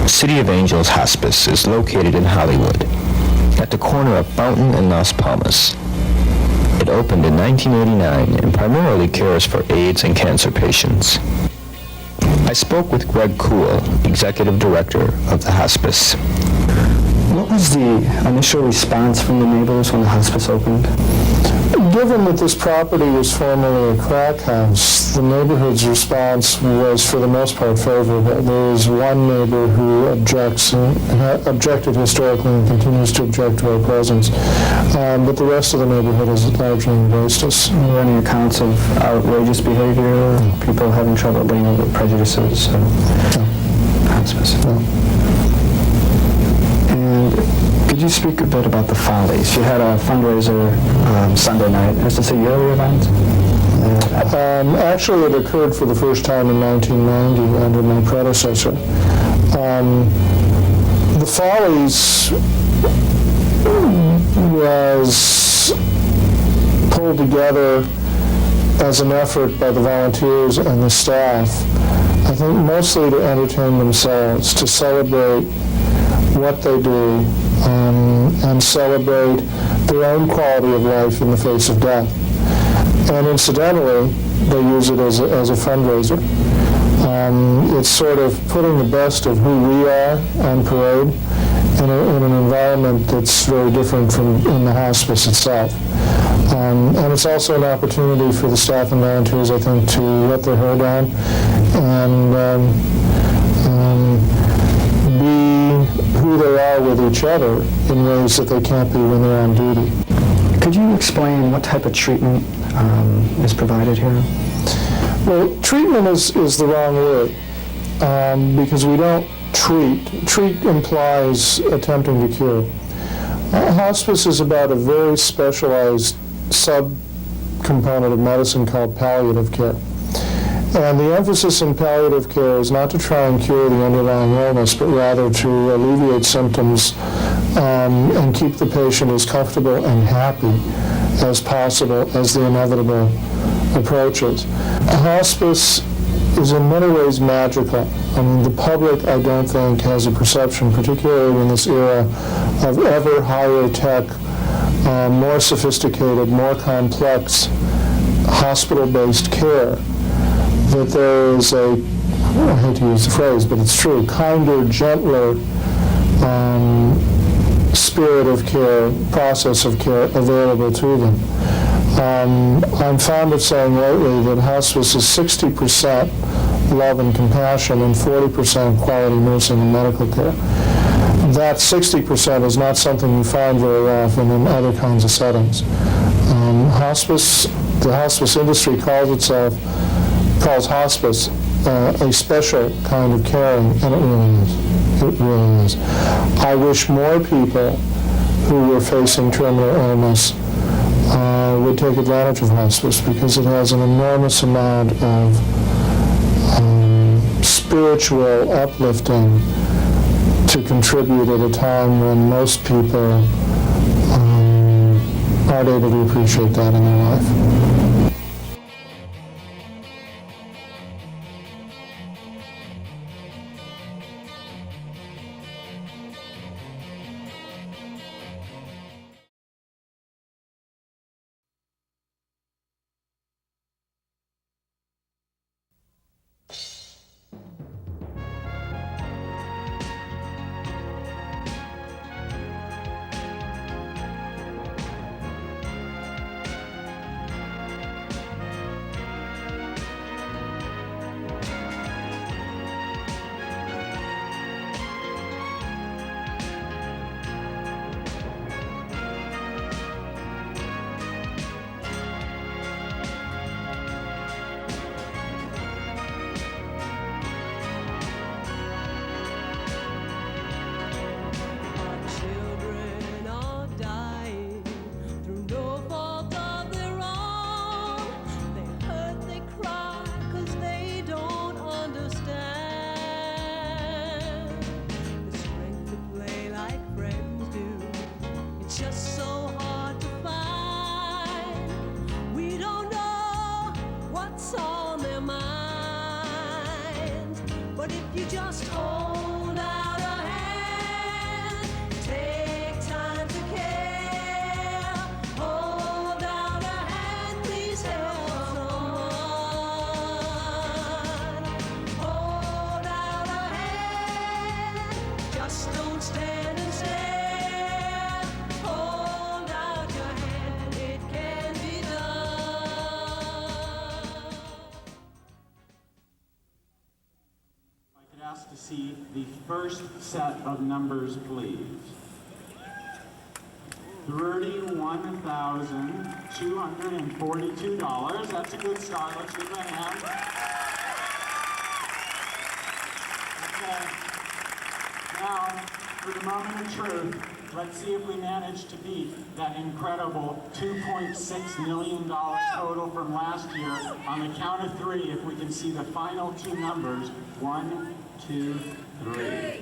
City of Angels Hospice is located in Hollywood, at the corner of Fountain and Las Palmas. It opened in 1989 and primarily cares for AIDS and cancer patients. I spoke with Greg Kuhl, Executive Director of the hospice. What was the initial response from the neighbors when the hospice opened? Given that this property was formerly a crack house, the neighborhood's response was for the most part favorable. There is one neighbor who objected historically and continues to object to our presence, but the rest of the neighborhood has largely embraced us. Were there any accounts of outrageous behavior, people having trouble getting over prejudices? No. Hospice? No. And could you speak a bit about the Follies? You had a fundraiser Sunday night. Is this a yearly event? Actually, it occurred for the first time in 1990 under my predecessor. The Follies was pulled together as an effort by the volunteers and the staff, I think mostly to entertain themselves, to celebrate what they do, and celebrate their own quality of life in the face of death. And incidentally, they use it as a fundraiser. It's sort of putting the best of who we are on parade in an environment that's very different from in the hospice itself. And it's also an opportunity for the staff and volunteers, I think, to let their hair down and be who they are with each other in ways that they can't be when they're on duty. Could you explain what type of treatment is provided here? Well, treatment is the wrong word because we don't treat. Treat implies attempting to cure. Hospice is about a very specialized sub-component of medicine called palliative care. And the emphasis in palliative care is not to try and cure the underlying illness, but rather to alleviate symptoms and keep the patient as comfortable and happy as possible as the inevitable approaches. Hospice is in many ways magical. I mean, the public, I don't think, has a perception, particularly in this era of ever higher tech, more sophisticated, more complex hospital-based care, that there is a, I hate to use the phrase, but it's true, kinder, gentler spirit of care, process of care available to them. I'm fond of saying lately that hospice is 60% love and compassion and 40% quality nursing and medical care. That 60% is not something you find very often in other kinds of settings. The hospice industry calls hospice a special kind of caring, and it really is. It really is. I wish more people who were facing terminal illness would take advantage of hospice because it has an enormous amount of spiritual uplifting to contribute at a time when most people aren't able to appreciate that in their life. But if you just hold out a hand, take time to care, hold out a hand, please help someone. Hold out a hand, just don't stand and stare. Hold out your hand, it can be done. If I could ask to see the first set of numbers, please. $31,242. That's a good start. Let's give it a hand. Okay. Now, for the moment of truth, let's see if we manage to beat that incredible $2.6 million total from last year. On the count of three, if we can see the final two numbers, 1, 2, 3.